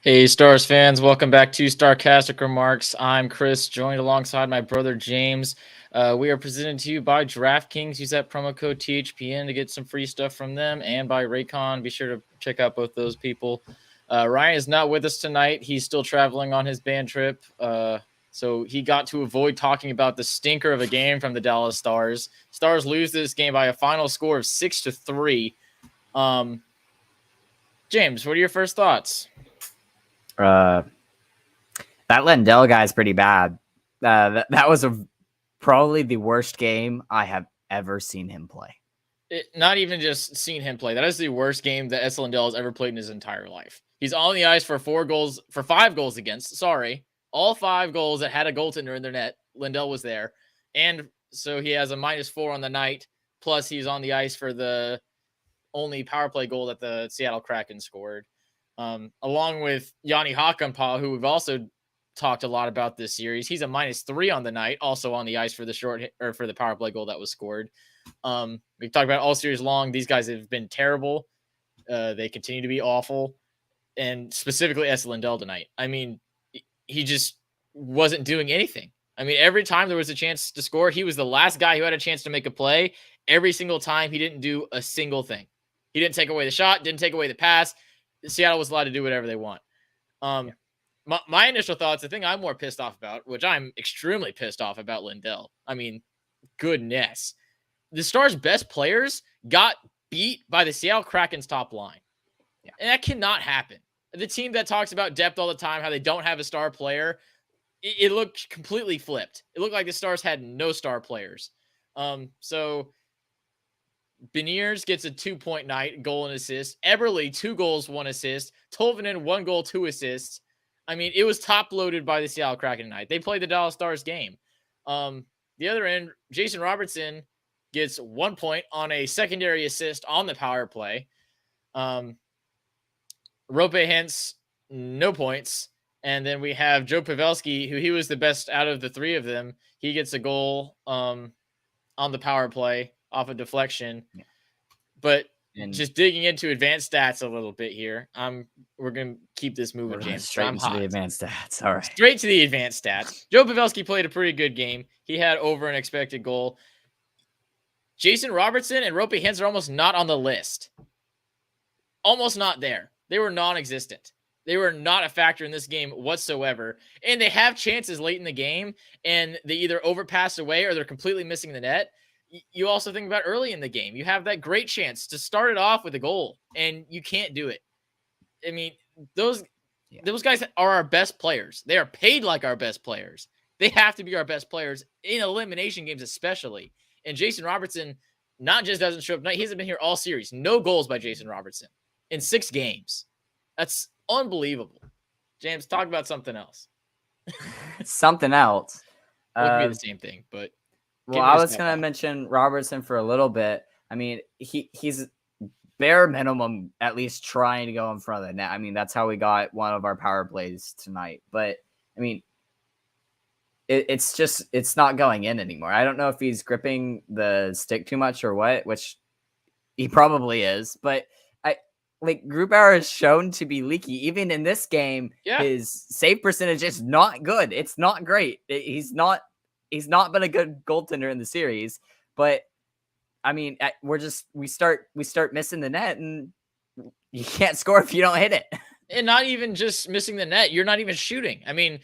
Hey, Stars fans, welcome back to Starcastic Remarks. I'm Chris, joined alongside my brother James. We are presented to you by DraftKings. Use that promo code THPN to get some free stuff from them, and by Raycon. Be sure to check out both those people. Ryan is not with us tonight. He's still traveling on his band trip. So he got to avoid talking about the stinker of a game from the Dallas Stars. Stars lose this game by a final score of 6-3. James, what are your first thoughts? That Lindell guy is pretty bad. That was probably the worst game I have ever seen him play. Not even just seen him play. That is the worst game that S. Lindell has ever played in his entire life. He's on the ice for 5 goals against. Sorry. All 5 goals that had a goaltender in their net. Lindell was there. And so he has a -4 on the night. Plus, he's on the ice for the only power play goal that the Seattle Kraken scored. Along with Yanni Hakanpää, who we've also talked a lot about this series. He's a -3 on the night, also on the ice for the power play goal that was scored. We've talked about all series long. These guys have been terrible. They continue to be awful, and specifically S. Lindell tonight. I mean, he just wasn't doing anything. I mean, every time there was a chance to score, he was the last guy who had a chance to make a play. Every single time, he didn't do a single thing. He didn't take away the shot, didn't take away the pass. Seattle was allowed to do whatever they want. My initial thoughts, the thing I'm more pissed off about, which I'm extremely pissed off about Lindell. I mean, goodness. The Stars' best players got beat by the Seattle Kraken's top line. Yeah. And that cannot happen. The team that talks about depth all the time, how they don't have a star player, it looked completely flipped. It looked like the Stars had no star players. So Beniers gets a 2-point night, goal and assist. Eberle, 2 goals, 1 assist. Tolvanen, 1 goal, 2 assists. I mean, it was top-loaded by the Seattle Kraken tonight. They played the Dallas Stars game. The other end, Jason Robertson gets 1 point on a secondary assist on the power play. Rope Hintz, no points. And then we have Joe Pavelski, who he was the best out of the 3 of them. He gets a goal on the power play off a deflection. Yeah. But just digging into advanced stats a little bit here, we're going to keep this moving, James. Straight to the advanced stats. All right. Straight to the advanced stats. Joe Pavelski played a pretty good game. He had over an expected goal. Jason Robertson and Rope Hintz are almost not on the list. Almost not there. They were non-existent. They were not a factor in this game whatsoever. And they have chances late in the game, and they either overpass away or they're completely missing the net. You also think about early in the game. You have that great chance to start it off with a goal, and you can't do it. I mean, those guys are our best players. They are paid like our best players. They have to be our best players in elimination games especially. And Jason Robertson not just doesn't show up tonight. He hasn't been here all series. No goals by Jason Robertson in 6 games. That's unbelievable. James, talk about something else. Something else. It would be the same thing, but... Well, I was going to mention Robertson for a little bit. I mean, he's bare minimum at least trying to go in front of the net. I mean, that's how we got one of our power plays tonight. But, I mean, it's not going in anymore. I don't know if he's gripping the stick too much or what, which he probably is. But, Grubauer is shown to be leaky. Even in this game, his save percentage is not good. It's not great. He's not been a good goaltender in the series, but I mean, we start missing the net, and you can't score if you don't hit it. And not even just missing the net, you're not even shooting. I mean,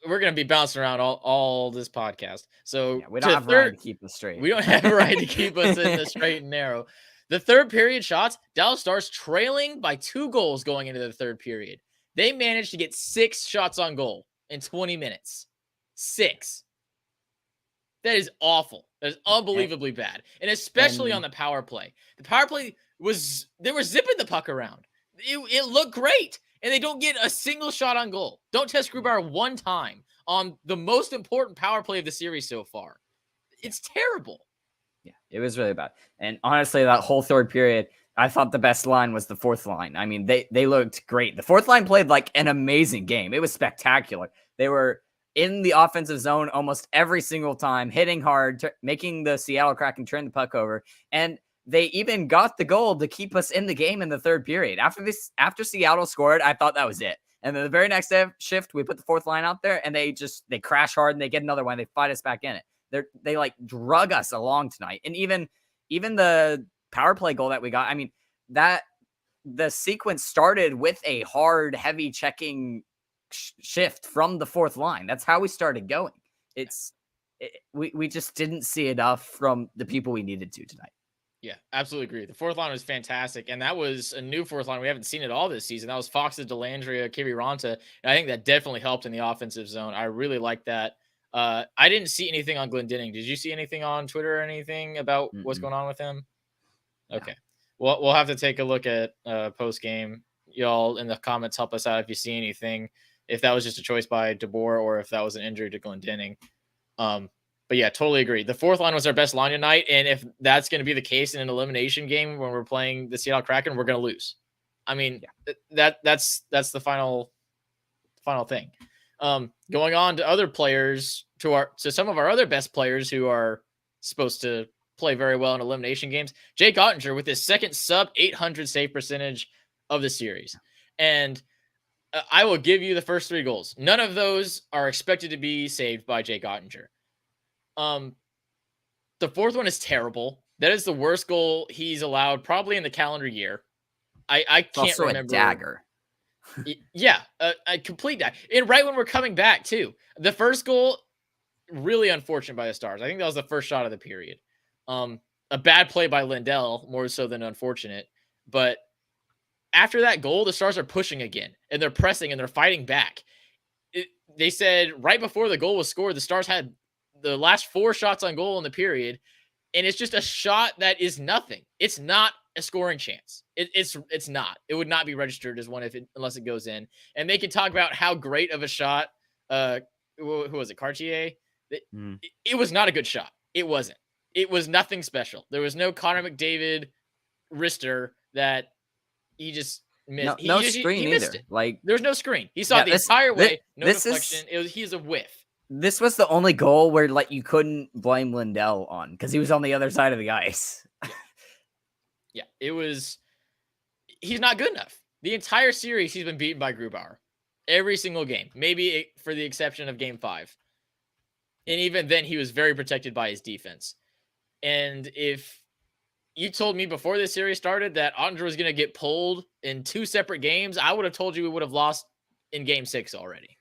we're going to be bouncing around all this podcast. So we don't have Ryan to keep us straight. We don't have Ryan to keep us in the straight and narrow. The third period shots, Dallas Stars trailing by 2 goals going into the third period. They managed to get 6 shots on goal in 20 minutes. 6. That is awful. That is unbelievably bad. And especially on the power play. The power play they were zipping the puck around. It looked great. And they don't get a single shot on goal. Don't test Grubauer one time on the most important power play of the series so far. It's terrible. Yeah, it was really bad. And honestly, that whole third period, I thought the best line was the fourth line. I mean, they looked great. The fourth line played like an amazing game. It was spectacular. They were in the offensive zone almost every single time, hitting hard, making the Seattle Kraken turn the puck over. And they even got the goal to keep us in the game in the third period. After Seattle scored, I thought that was it. And then the very next shift, we put the fourth line out there, and they crash hard, and they get another one. They fight us back in it. They like drug us along tonight. And even the power play goal that we got, I mean, that the sequence started with a hard, heavy checking shift from the fourth line. That's how we started going. We just didn't see enough from the people we needed to tonight. Yeah, absolutely agree. The fourth line was fantastic, and that was a new fourth line. We haven't seen it all this season. That was Fox's Delandria, Kiviranta, and I think that definitely helped in the offensive zone. I really like that. I didn't see anything on Glendening. Did you see anything on Twitter or anything about what's going on with him? Okay. No. We'll have to take a look at post game. Y'all in the comments help us out if you see anything. If that was just a choice by DeBoer or if that was an injury to Glendening. But yeah, totally agree. The fourth line was our best line tonight, and if that's going to be the case in an elimination game when we're playing the Seattle Kraken, we're going to lose. I mean, that's the final thing. Going on to other players, to some of our other best players who are supposed to play very well in elimination games. Jake Ottinger with his second sub 800 save percentage of the series, and I will give you the first 3 goals. None of those are expected to be saved by Jake Ottinger. The fourth one is terrible. That is the worst goal he's allowed probably in the calendar year. I can't also remember. A dagger. Yeah, a complete dagger. And right when we're coming back too. The first goal, really unfortunate by the Stars. I think that was the first shot of the period. A bad play by Lindell, more so than unfortunate. But after that goal, the Stars are pushing again, and they're pressing, and they're fighting back. They said right before the goal was scored, the Stars had the last 4 shots on goal in the period, and it's just a shot that is nothing. It's not a scoring chance. It's not. It would not be registered as one unless it goes in. And they can talk about how great of a shot. Who was it? Cartier. It was not a good shot. It wasn't. It was nothing special. There was no Connor McDavid wrister that he just missed. No he screen missed either. It. Like there's no screen. He saw it the entire way. No deflection. He's a whiff. This was the only goal where you couldn't blame Lindell on because he was on the other side of the ice. Yeah, he's not good enough. The entire series, he's been beaten by Grubauer. Every single game, maybe for the exception of game 5. And even then, he was very protected by his defense. And if you told me before this series started that Ottinger was going to get pulled in 2 separate games, I would have told you we would have lost in game 6 already.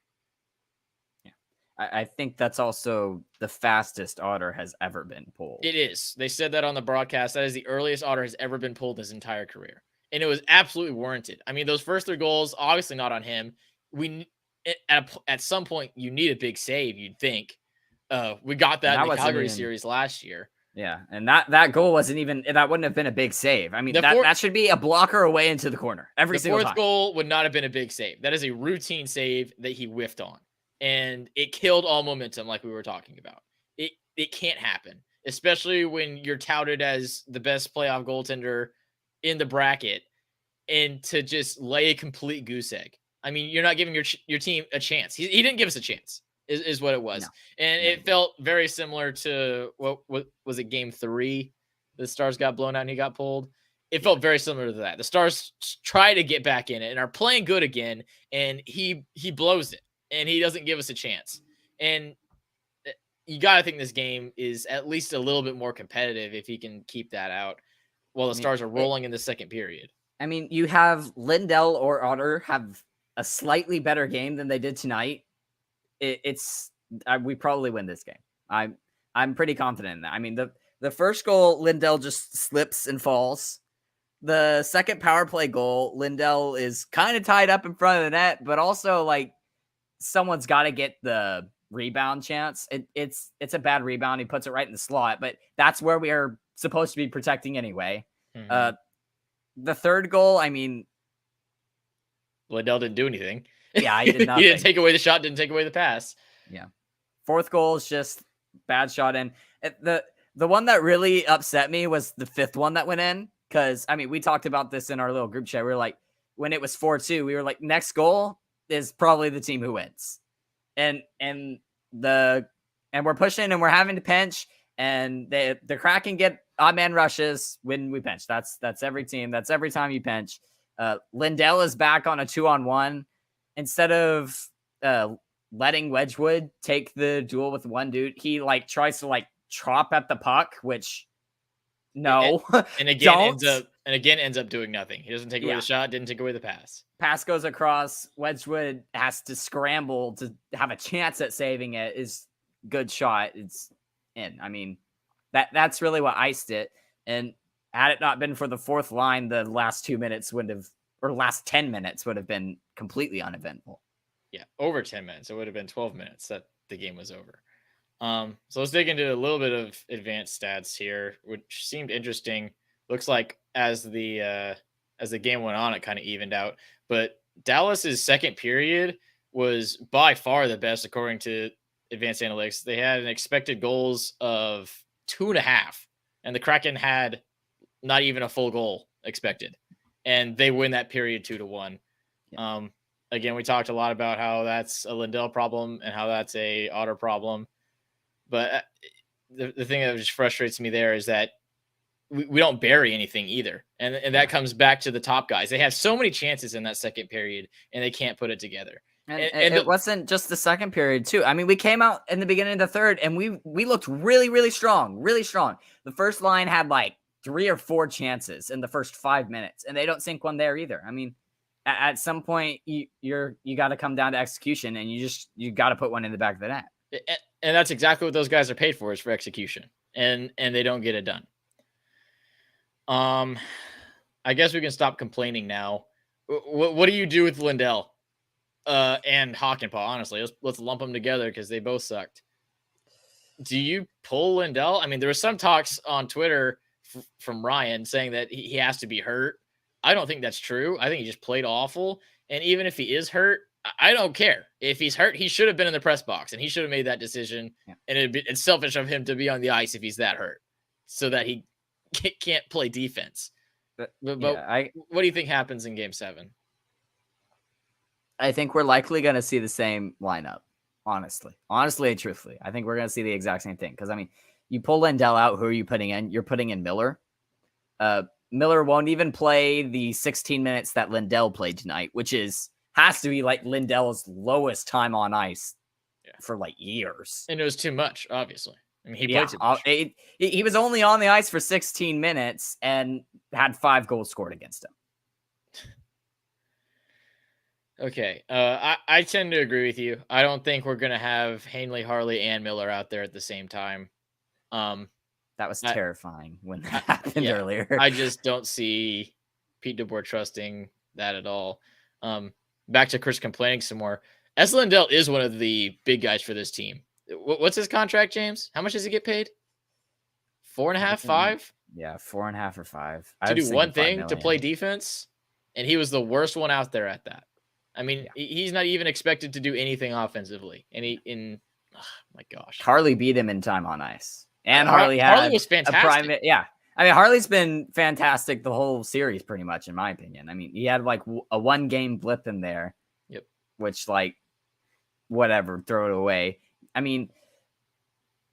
I think that's also the fastest Otter has ever been pulled. It is. They said that on the broadcast. That is the earliest Otter has ever been pulled in his entire career. And it was absolutely warranted. I mean, those first 3 goals, obviously not on him. At some point, you need a big save, you'd think. We got that in the Calgary series last year. Yeah, and that goal that wouldn't have been a big save. I mean, that should be a blocker away into the corner every single time. The fourth goal would not have been a big save. That is a routine save that he whiffed on. And it killed all momentum, like we were talking about. It can't happen, especially when you're touted as the best playoff goaltender in the bracket, and to just lay a complete goose egg. I mean, you're not giving your team a chance. He didn't give us a chance, is what it was. No. And it felt very similar to what was it, game 3? The Stars got blown out and he got pulled. It felt very similar to that. The Stars try to get back in it and are playing good again, and he blows it. And he doesn't give us a chance. And you got to think this game is at least a little bit more competitive if he can keep that out while the Stars are rolling in the second period. I mean, you have Lindell or Otter have a slightly better game than they did tonight. We probably win this game. I'm pretty confident in that. I mean, the first goal, Lindell just slips and falls. The second power play goal, Lindell is kind of tied up in front of the net, but also someone's got to get the rebound chance. It's a bad rebound. He puts it right in the slot, but that's where we are supposed to be protecting anyway. Mm-hmm. The third goal, I mean, Lindell didn't do anything. Yeah, he did nothing. He didn't take away the shot, didn't take away the pass. Yeah. Fourth goal is just bad shot. And the one that really upset me was the 5th one that went in. Because, I mean, we talked about this in our little group chat. We were like, when it was 4-2, we were like, next goal is probably the team who wins. And we're pushing and we're having to pinch, and the Kraken get odd man rushes when we pinch. That's every team. That's every time you pinch. Lindell is back on a 2-on-1. instead of letting Wedgwood take the duel with one dude, he like tries to like chop at the puck, which no, and again don't. ends up doing nothing. He doesn't take away Yeah. the shot, didn't take away the pass. Pass goes across. Wedgwood has to scramble to have a chance at saving it. Is good shot. It's in. I mean, that's really what iced it. And had it not been for the fourth line, the last 2 minutes would have, or last 10 minutes would have been completely uneventful. Yeah, over 10 minutes. It would have been 12 minutes that the game was over. So let's dig into a little bit of advanced stats here, which seemed interesting. Looks like as the game went on, it kind of evened out. But Dallas's second period was by far the best according to advanced analytics. They had an expected goals of 2.5, and the Kraken had not even a full goal expected, and they win that period 2-1. Yeah. Again, we talked a lot about how that's a Lindell problem and how that's a Otter problem. But the thing that just frustrates me there is that we don't bury anything either. And that comes back to the top guys. They have so many chances in that second period, and they can't put it together. And it wasn't just the second period, too. I mean, we came out in the beginning of the third, and we looked really, really strong, really strong. The first line had like 3 or 4 chances in the first 5 minutes, and they don't sink one there either. I mean, at some point, you got to come down to execution, and you got to put one in the back of the net. And that's exactly what those guys are paid for, is for execution, and they don't get it done. I guess we can stop complaining now. What do you do with Lindell and Hockenpah? Honestly, let's lump them together because they both sucked. Do you pull Lindell? I mean, there was some talks on Twitter from Ryan saying that he has to be hurt. I don't think that's true. I think he just played awful. And even if he is hurt, I don't care. If he's hurt, he should have been in the press box, and he should have made that decision. Yeah. And it's selfish of him to be on the ice if he's that hurt, so that he can't play defense. But what do you think happens in Game 7? I think we're likely going to see the same lineup, honestly and truthfully. I think we're going to see the exact same thing. Because, I mean, you pull Lindell out, who are you putting in? You're putting in Miller. Miller won't even play the 16 minutes that Lindell played tonight, which has to be like Lindell's lowest time on ice for like years. And it was too much, obviously. I mean, he played too much. He was only on the ice for 16 minutes and had 5 goals scored against him. Okay. I tend to agree with you. I don't think we're going to have Hanley, Harley, and Miller out there at the same time. That was terrifying when that happened earlier. I just don't see Pete DeBoer trusting that at all. Back to Chris complaining some more. Lindell is one of the big guys for this team. What's his contract, James? How much does he get paid? 4.5, 5? Yeah, 4.5 or 5. To do one thing, to play defense, and he was the worst one out there at that. I mean, he's not even expected to do anything offensively. And oh my gosh. Harley beat him in time on ice. And Harley was fantastic. I mean, Harley's been fantastic the whole series, pretty much, in my opinion. I mean, he had like a 1-game blip in there. Yep. Which, like, whatever, throw it away. I mean,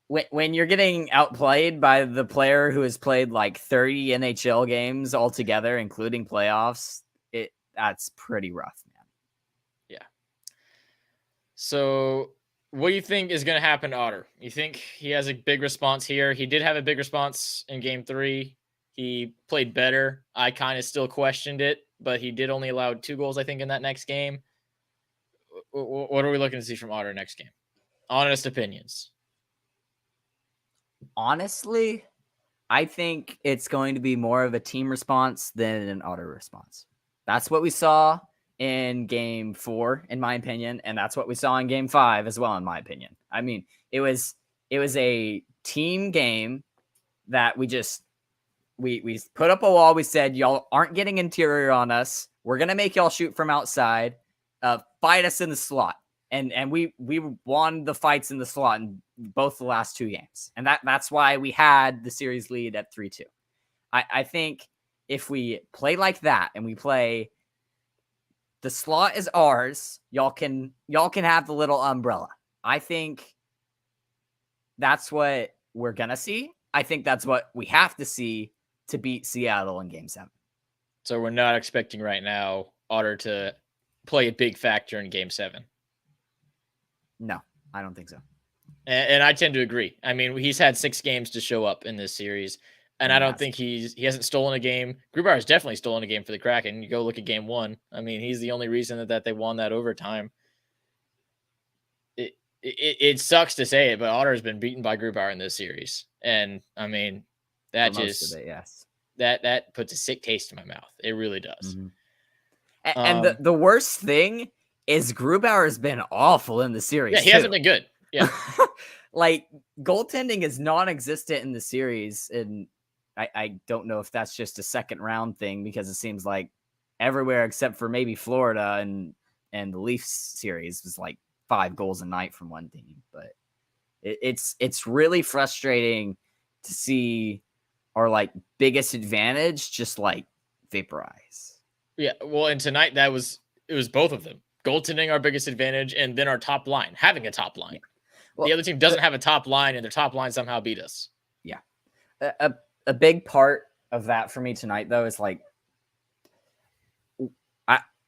when you're getting outplayed by the player who has played like 30 NHL games altogether, including playoffs, that's pretty rough, man. Yeah. So what do you think is going to happen to Otter? You think he has a big response here? He did have a big response in Game 3. He played better. I kind of still questioned it, but he did only allow 2 goals, I think, in that next game. What are we looking to see from Otter next game? Honest opinions. Honestly, I think it's going to be more of a team response than an Otter response. That's what we saw in Game 4, in my opinion, and that's what we saw in Game 5 as well, in my opinion. I mean, it was a team game that we put up a wall. We said, y'all aren't getting interior on us. We're gonna make y'all shoot from outside. Fight us in the slot. And we won the fights in the slot in both the last 2 games. And that's why we had the series lead at 3-2. I think if we play like that and we play the slot is ours, y'all can have the little umbrella. I think that's what we're gonna see. I think that's what we have to see to beat Seattle in Game 7. So we're not expecting right now Otter to play a big factor in Game 7. No, I don't think so. And I tend to agree. I mean, he's had 6 games to show up in this series, and I don't think he hasn't stolen a game. Grubauer has definitely stolen a game for the Kraken. You go look at Game 1. I mean, he's the only reason that they won that overtime. It sucks to say it, but Otter has been beaten by Grubauer in this series, and I mean, that For most just of it, yes. that puts a sick taste in my mouth. It really does. Mm-hmm. And the worst thing is Grubauer has been awful in the series. Yeah, he hasn't been good. Yeah. Like, goaltending is non-existent in the series, and I don't know if that's just a second round thing, because it seems like everywhere except for maybe Florida and the Leafs series was like 5 goals a night from one team. But it's really frustrating to see our like biggest advantage just like vaporize. Yeah, well, and tonight it was both of them. Goaltending our biggest advantage, and then our top line having a top line. Well, the other team doesn't have a top line, and their top line somehow beat us. Yeah. A big part of that for me tonight, though, is like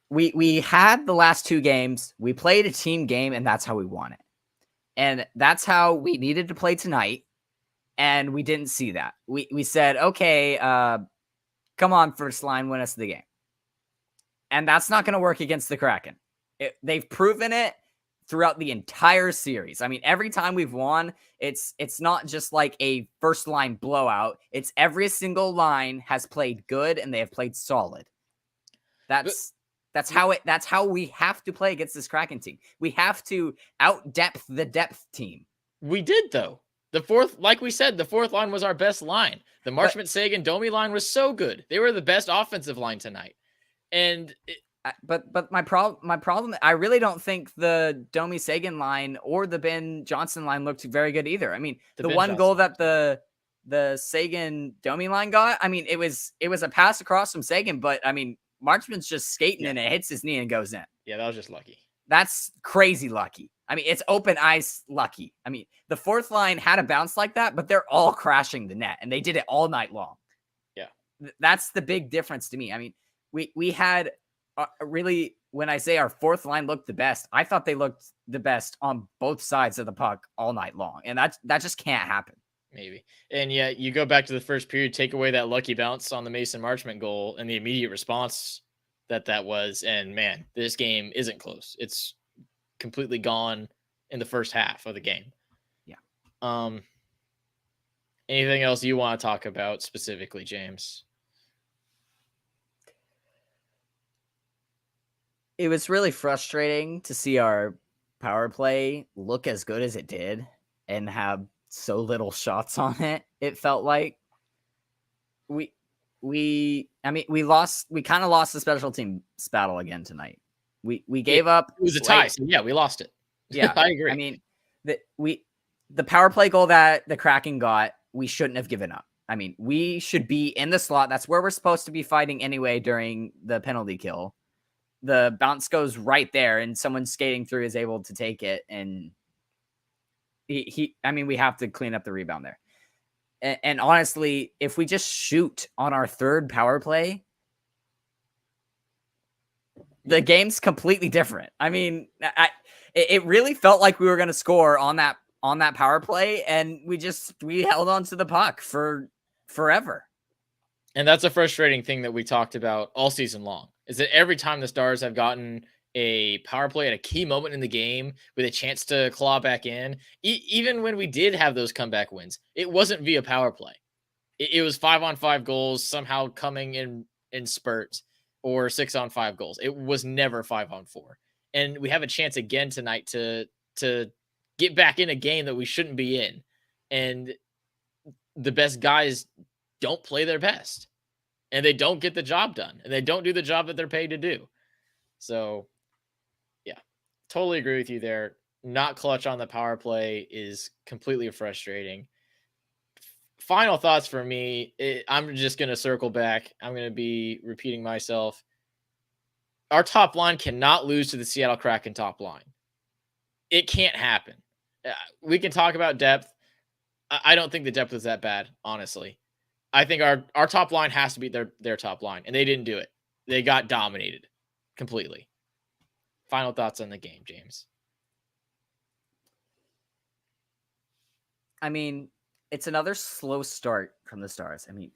we had the last 2 games. We played a team game, and that's how we won it. And that's how we needed to play tonight, and we didn't see that. We said, okay, come on, first line, win us the game. And that's not going to work against the Kraken. They've proven it throughout the entire series. I mean, every time we've won, it's not just like a first line blowout. It's every single line has played good, and they have played solid. That's how we have to play against this Kraken team. We have to out-depth the depth team. We did, though. The fourth, like we said, the fourth line was our best line. The Marchment, Sagan, Domi line was so good. They were the best offensive line tonight. And but my problem, I really don't think the Domi Sagan line or the Ben Johnson line looked very good either. I mean, the one Johnson goal that the Sagan Domi line got, I mean, it was a pass across from Sagan, but I mean, Marchman's just skating and it hits his knee and goes in. Yeah, that was just lucky. That's crazy lucky. I mean, it's open ice lucky. I mean, the fourth line had a bounce like that, but they're all crashing the net, and they did it all night long. Yeah. That's the big difference to me. I mean, we had really, when I say our fourth line looked the best, I thought they looked the best on both sides of the puck all night long. And that just can't happen. Maybe. And yeah, you go back to the first period, take away that lucky bounce on the Mason Marchment goal and the immediate response that was, and man, this game isn't close. It's completely gone in the first half of the game. Yeah. Anything else you want to talk about specifically, James? It was really frustrating to see our power play look as good as it did and have so little shots on it. It felt like we kind of lost the special teams battle again tonight. We gave up. It was a tie. So yeah, we lost it. Yeah, I agree. I mean, the power play goal that the Kraken got, we shouldn't have given up. I mean, we should be in the slot. That's where we're supposed to be fighting anyway during the penalty kill. The bounce goes right there, and someone skating through is able to take it. And we have to clean up the rebound there. And honestly, if we just shoot on our third power play, the game's completely different. I mean, it really felt like we were going to score on that power play, and we held on to the puck for forever. And that's a frustrating thing that we talked about all season long, is that every time the Stars have gotten a power play at a key moment in the game with a chance to claw back in, even when we did have those comeback wins, it wasn't via power play. It was 5-on-5 goals somehow coming in spurts, or 6-on-5 goals. It was never 5-on-4. And we have a chance again tonight to get back in a game that we shouldn't be in. And the best guys don't play their best, and they don't get the job done, and they don't do the job that they're paid to do. So yeah, totally agree with you there. Not clutch on the power play is completely frustrating. Final thoughts for me. I'm just going to circle back. I'm going to be repeating myself. Our top line cannot lose to the Seattle Kraken top line. It can't happen. We can talk about depth. I don't think the depth was that bad, honestly. I think our top line has to be their top line, and they didn't do it. They got dominated completely. Final thoughts on the game, James. I mean, it's another slow start from the Stars. I mean,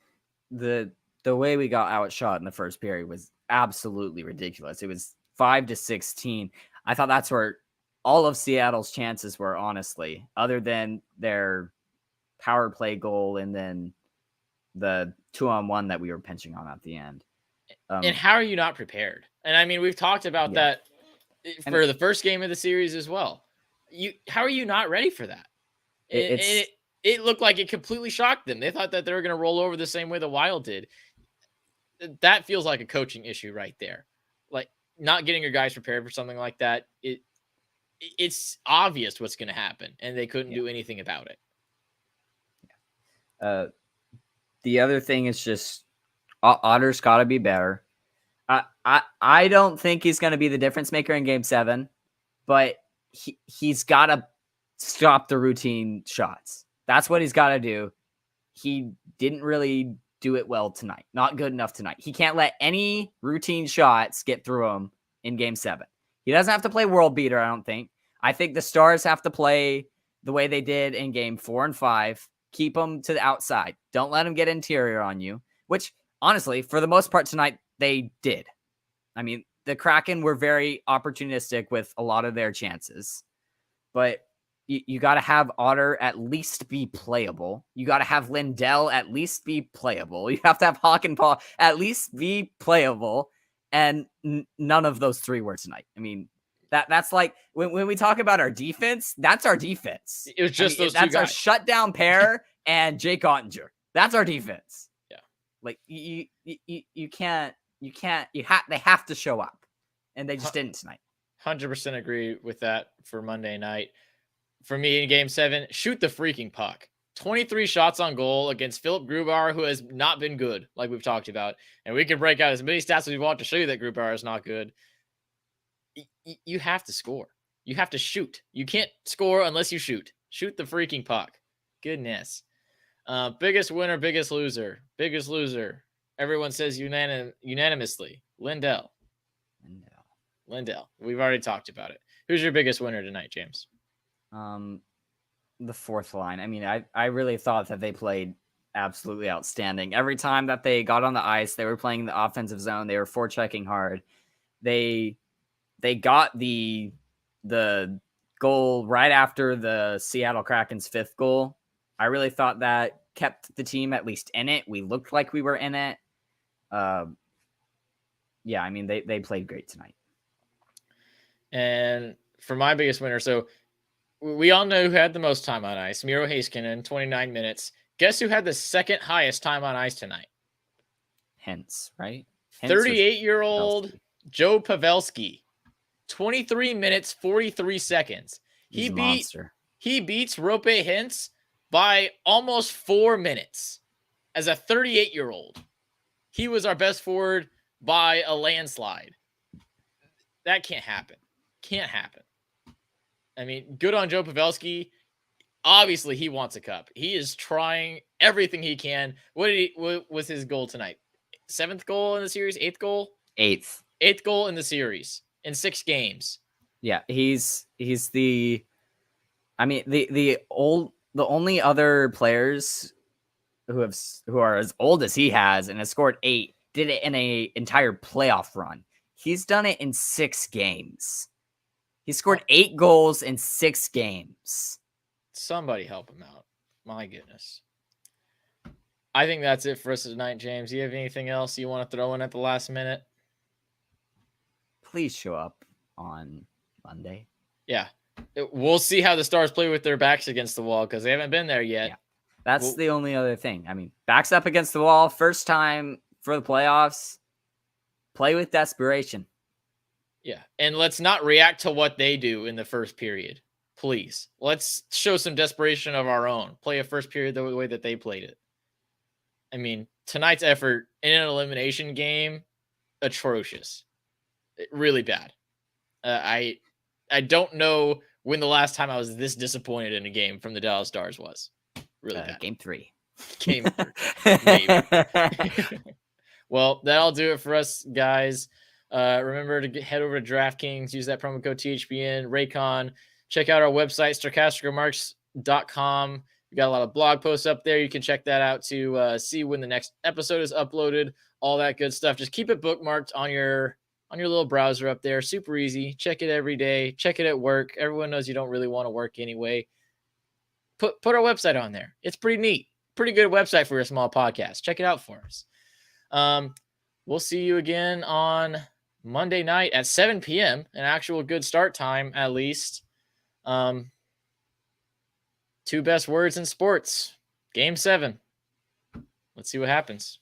the way we got outshot in the first period was absolutely ridiculous. It was 5-16. I thought that's where all of Seattle's chances were, honestly, other than their power play goal and then the 2-on-1 that we were pinching on at the end. And how are you not prepared? And I mean, we've talked about that for the first game of the series as well. How are you not ready for that? It looked like it completely shocked them. They thought that they were going to roll over the same way the Wild did. That feels like a coaching issue right there. Like, not getting your guys prepared for something like that. It's obvious what's going to happen, and they couldn't do anything about it. The other thing is just Otter's got to be better. I don't think he's going to be the difference maker in Game 7, but he's got to stop the routine shots. That's what he's got to do. He didn't really do it well tonight. Not good enough tonight. He can't let any routine shots get through him in Game 7. He doesn't have to play world beater, I don't think. I think the Stars have to play the way they did in Game 4 and 5. Keep them to the outside. Don't let them get interior on you, which, honestly, for the most part tonight, they did. I mean, the Kraken were very opportunistic with a lot of their chances, but you got to have Otter at least be playable. You got to have Lindell at least be playable. You have to have Hawk and Paul at least be playable, and none of those three were tonight. I mean, that's like when we talk about our defense, that's our defense. It was just those two guys. That's our shutdown pair and Jake Ottinger. That's our defense. Yeah, like you can't. They have to show up, and they just didn't tonight. 100% agree with that for Monday night. For me in Game 7, shoot the freaking puck. 23 shots on goal against Philip Grubauer, who has not been good, like we've talked about. And we can break out as many stats as we want to show you that Grubauer is not good. You have to score. You have to shoot. You can't score unless you shoot. Shoot the freaking puck. Goodness. Biggest winner, biggest loser. Biggest loser. Everyone says unanimously. Lindell. We've already talked about it. Who's your biggest winner tonight, James? The fourth line. I mean, I really thought that they played absolutely outstanding. Every time that they got on the ice, they were playing the offensive zone. They were forechecking hard. They got the goal right after the Seattle Kraken's fifth goal. I really thought that kept the team at least in it. We looked like we were in it. Yeah, I mean, they played great tonight. And for my biggest winner, so we all know who had the most time on ice. Miro Heiskanen, 29 minutes. Guess who had the second highest time on ice tonight? Hintz, right? 38-year-old Joe Pavelski. 23 minutes, 43 seconds. He beats Roope Hintz by almost 4 minutes as a 38-year-old. He was our best forward by a landslide. That can't happen. Can't happen. I mean, good on Joe Pavelski. Obviously, he wants a cup. He is trying everything he can. What was his goal tonight? 7th goal in the series? 8th goal? 8th. 8th goal in the series in 6 games. Yeah, he's the. I mean, the only other players who are as old as he has and has scored 8 did it in a entire playoff run. He's done it in 6 games. He scored 8 goals in 6 games. Somebody help him out. My goodness. I think that's it for us tonight, James. Do you have anything else you want to throw in at the last minute? Please show up on Monday. Yeah. We'll see how the Stars play with their backs against the wall because they haven't been there yet. Yeah. That's the only other thing. I mean, backs up against the wall, first time for the playoffs. Play with desperation. Yeah, and let's not react to what they do in the first period. Please. Let's show some desperation of our own. Play a first period the way that they played it. I mean, tonight's effort in an elimination game, atrocious. Really bad. I don't know when the last time I was this disappointed in a game from the Dallas Stars was. Really bad. Game 3. Game 3. Maybe. Well, that'll do it for us, guys. Remember to head over to DraftKings, use that promo code THBN, Raycon. Check out our website, sarcasticremarks.com. We got a lot of blog posts up there. You can check that out to see when the next episode is uploaded, all that good stuff. Just keep it bookmarked on your little browser up there. Super easy. Check it every day. Check it at work. Everyone knows you don't really want to work anyway. Put our website on there. It's pretty neat. Pretty good website for a small podcast. Check it out for us. We'll see you again on Monday night at 7 p.m. An actual good start time, at least. Two best words in sports. Game 7. Let's see what happens.